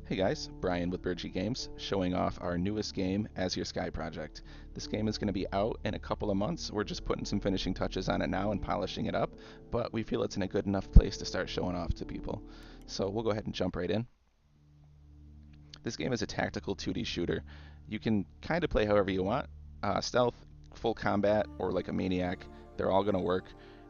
Hey guys, Brian with BurgeeGames, showing off our newest game, As Your Sky project. This game is going to be out in a couple of months. We're just putting some finishing touches on it now and polishing it up, but we feel it's in a good enough place to start showing off to people. So we'll go ahead and jump right in. This game is a tactical 2D shooter. You can kind of play however you want. Stealth, full combat, or like a maniac, they're all going to work.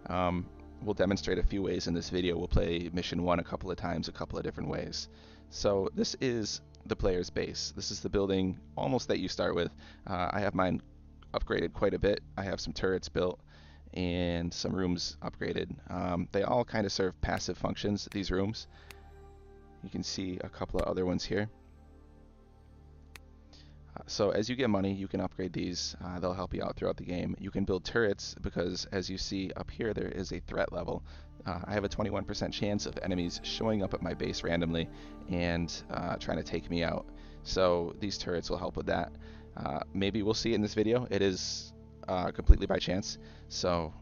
Um, we'll demonstrate a few ways in this video. We'll play mission 1 a couple of times, a couple of different ways. So this is the player's base. This is the building almost that you start with. I have mine upgraded quite a bit. I have some turrets built and some rooms upgraded. They all kind of serve passive functions, these rooms. You can see a couple of other ones here. So as you get money, you can upgrade these. They'll help you out throughout the game. You can build turrets because, as you see up here, there is a threat level. I have a 21% chance of enemies showing up at my base randomly and trying to take me out. So these turrets will help with that. Maybe we'll see it in this video. It is completely by chance. So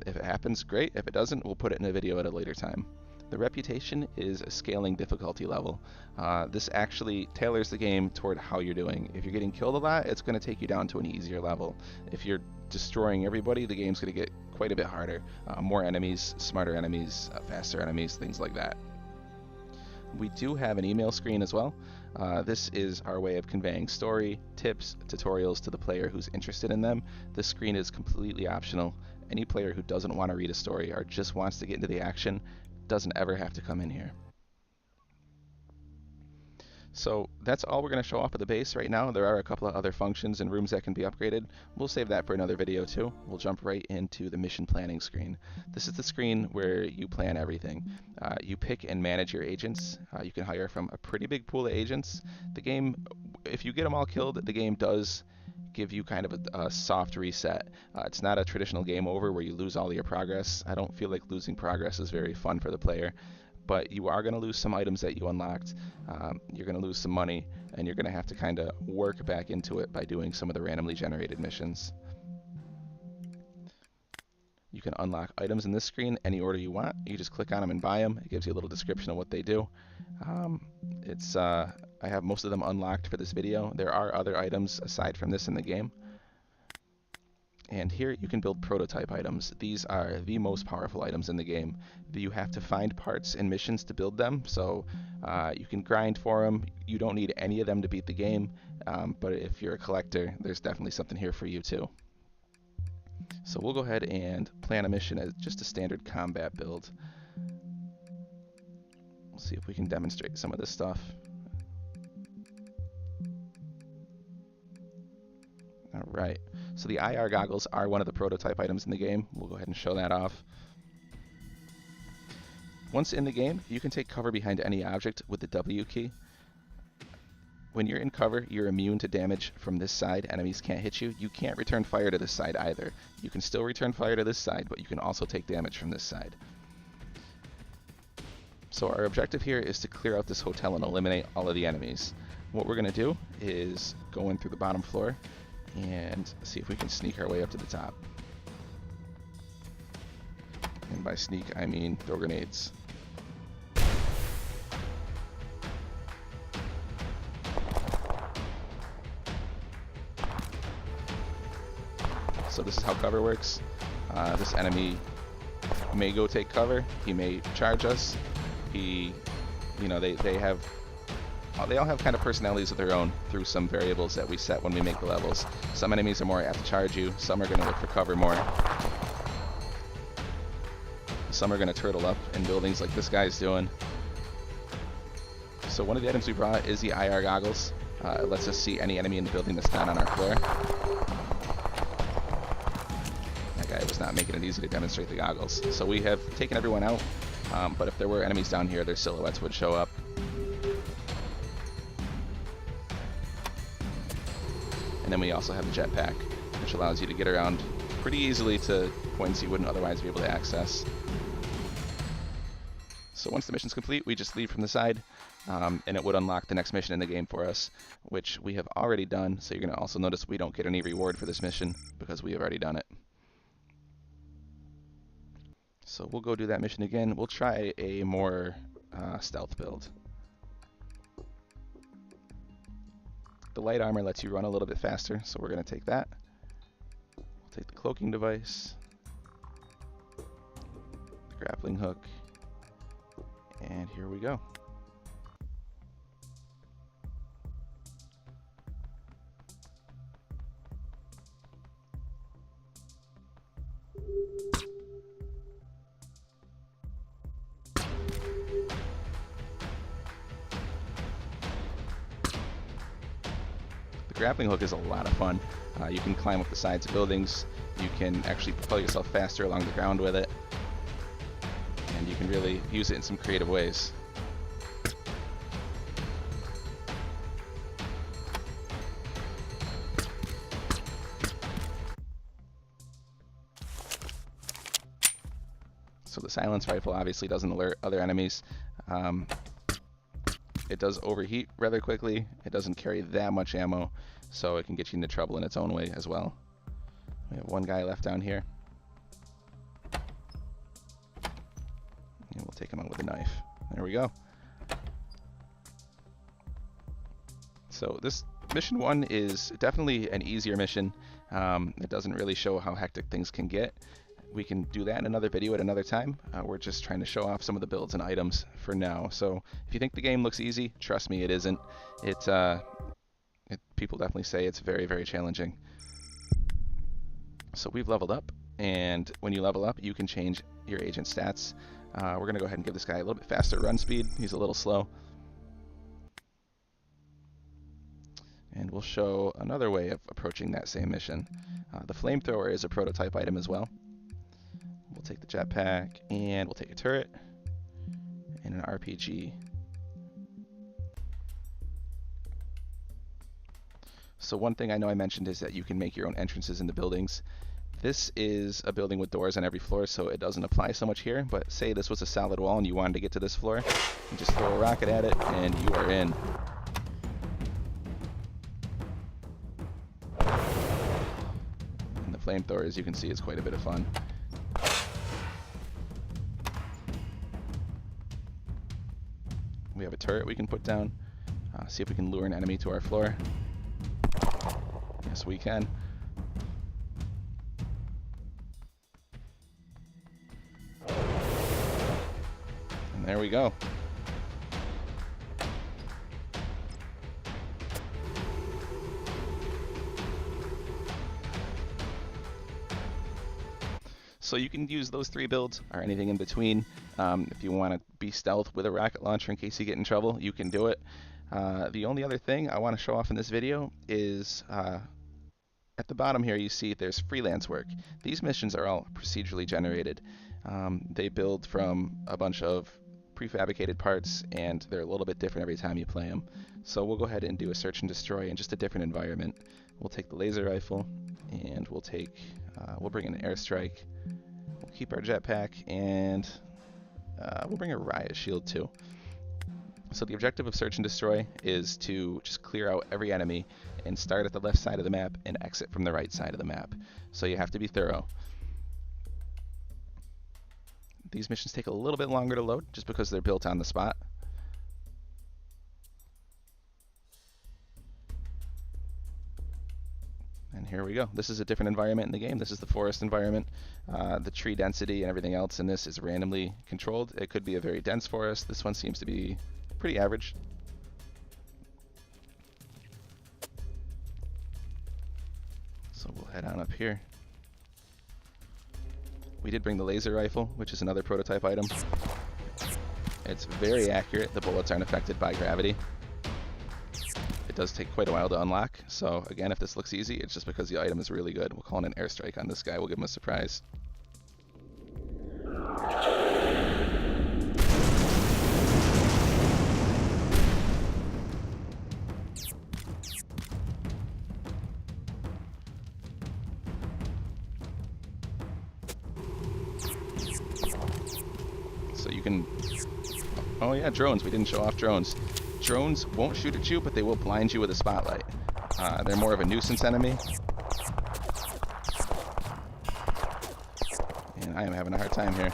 if it happens, great. If it doesn't, we'll put it in a video at a later time. The reputation is a scaling difficulty level. This actually tailors the game toward how you're doing. If you're getting killed a lot, it's going to take you down to an easier level. If you're destroying everybody, the game's going to get quite a bit harder. More enemies, smarter enemies, faster enemies, things like that. We do have an email screen as well. This is our way of conveying story, tips, tutorials to the player who's interested in them. This screen is completely optional. Any player who doesn't want to read a story or just wants to get into the action doesn't ever have to come in here. So that's all we're going to show off of the base right now. There are a couple of other functions and rooms that can be upgraded. We'll save that for another video too. We'll jump right into the mission planning screen. This is the screen where you plan everything. You pick and manage your agents. You can hire from a pretty big pool of agents. The game, if you get them all killed, the game does give you kind of a soft reset. It's not a traditional game over where you lose all your progress. I don't feel like losing progress is very fun for the player, but you are going to lose some items that you unlocked. You're going to lose some money, and you're going to have to kind of work back into it by doing some of the randomly generated missions. You can unlock items in this screen any order you want. You just click on them and buy them. It gives you a little description of what they do. I have most of them unlocked for this video. There are other items aside from this in the game. And here you can build prototype items. These are the most powerful items in the game. You have to find parts in missions to build them, so you can grind for them. You don't need any of them to beat the game, but if you're a collector, there's definitely something here for you too. So we'll go ahead and plan a mission as just a standard combat build. We'll see if we can demonstrate some of this stuff. Alright, so the IR goggles are one of the prototype items in the game. We'll go ahead and show that off. Once in the game, you can take cover behind any object with the W key. When you're in cover, you're immune to damage from this side. Enemies can't hit you. You can't return fire to this side either. You can still return fire to this side, but you can also take damage from this side. So our objective here is to clear out this hotel and eliminate all of the enemies. What we're going to do is go in through the bottom floor and see if we can sneak our way up to the top. And by sneak, I mean throw grenades. So this is how cover works. This enemy may go take cover. He may charge us. They all have kind of personalities of their own through some variables that we set when we make the levels. Some enemies are more apt to charge you. Some are going to look for cover more. Some are going to turtle up in buildings like this guy's doing. So one of the items we brought is the IR goggles. It lets us see any enemy in the building that's not on our floor. That guy was not making it easy to demonstrate the goggles. So we have taken everyone out, but if there were enemies down here, their silhouettes would show up. And then we also have the jetpack, which allows you to get around pretty easily to points you wouldn't otherwise be able to access. So once the mission's complete, we just leave from the side, and it would unlock the next mission in the game for us, which we have already done. So you're going to also notice we don't get any reward for this mission because we have already done it. So we'll go do that mission again. We'll try a more stealth build. The light armor lets you run a little bit faster, so we're going to take that. We'll take the cloaking device, the grappling hook, and here we go. The grappling hook is a lot of fun. You can climb up the sides of buildings, you can actually propel yourself faster along the ground with it, and you can really use it in some creative ways. So the silence rifle obviously doesn't alert other enemies. It does overheat rather quickly. It doesn't carry that much ammo, so it can get you into trouble in its own way as well. We have one guy left down here. And we'll take him out with a knife. There we go. So this mission 1 is definitely an easier mission. It doesn't really show how hectic things can get. We can do that in another video at another time. We're just trying to show off some of the builds and items for now. So if you think the game looks easy, trust me, it isn't. People definitely say it's very, very challenging. So we've leveled up, and when you level up, you can change your agent stats. We're going to go ahead and give this guy a little bit faster run speed. He's a little slow. And we'll show another way of approaching that same mission. The flamethrower is a prototype item as well. We'll take the jetpack, and we'll take a turret, and an RPG. So one thing I know I mentioned is that you can make your own entrances into buildings. This is a building with doors on every floor, so it doesn't apply so much here, but say this was a solid wall and you wanted to get to this floor, you just throw a rocket at it, and you are in. And the flamethrower, as you can see, is quite a bit of fun. We have a turret we can put down, see if we can lure an enemy to our floor. Yes, we can. And there we go. So you can use those 3 builds or anything in between. If you want to be stealth with a rocket launcher in case you get in trouble, you can do it. The only other thing I want to show off in this video is at the bottom here you see there's freelance work. These missions are all procedurally generated. They build from a bunch of prefabricated parts, and they're a little bit different every time you play them. So we'll go ahead and do a search and destroy in just a different environment. We'll take the laser rifle, and we'll bring in an airstrike. We'll keep our jetpack, and we'll bring a riot shield too. So the objective of search and destroy is to just clear out every enemy and start at the left side of the map and exit from the right side of the map. So you have to be thorough. These missions take a little bit longer to load just because they're built on the spot. And here we go. This is a different environment in the game. This is the forest environment. The tree density and everything else in this is randomly controlled. It could be a very dense forest. This one seems to be pretty average. So we'll head on up here. We did bring the laser rifle, which is another prototype item. It's very accurate. The bullets aren't affected by gravity. It does take quite a while to unlock, so again, if this looks easy, it's just because the item is really good. We'll call in an airstrike on this guy. We'll give him a surprise. So you can... Oh yeah, drones. We didn't show off drones. Drones won't shoot at you, but they will blind you with a spotlight. They're more of a nuisance enemy. And I am having a hard time here.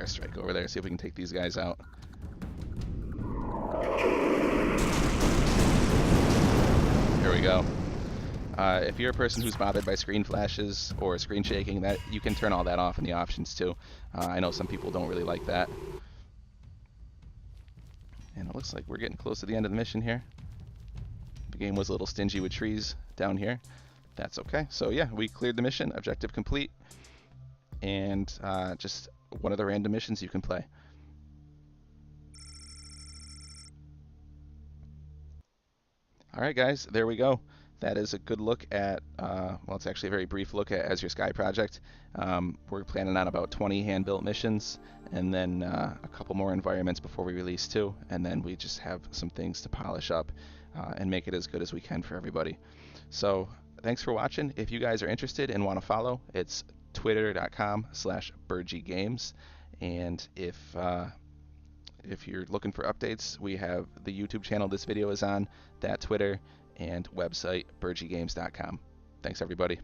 airstrike over there, see if we can take these guys out. There we go. If you're a person who's bothered by screen flashes or screen shaking, that you can turn all that off in the options too. I know some people don't really like that. And it looks like we're getting close to the end of the mission here. The game was a little stingy with trees down here. That's okay. So yeah, we cleared the mission, objective complete, and just one of the random missions you can play. Alright guys, there we go. That is a good look at, well, it's actually a very brief look at As Your Sky project. We're planning on about 20 hand-built missions, and then a couple more environments before we release too, and then we just have some things to polish up and make it as good as we can for everybody. So thanks for watching. If you guys are interested and want to follow, it's twitter.com/BurgeeGames, and if you're looking for updates, we have the YouTube channel this video is on, that Twitter, and website BurgeeGames.com. Thanks everybody.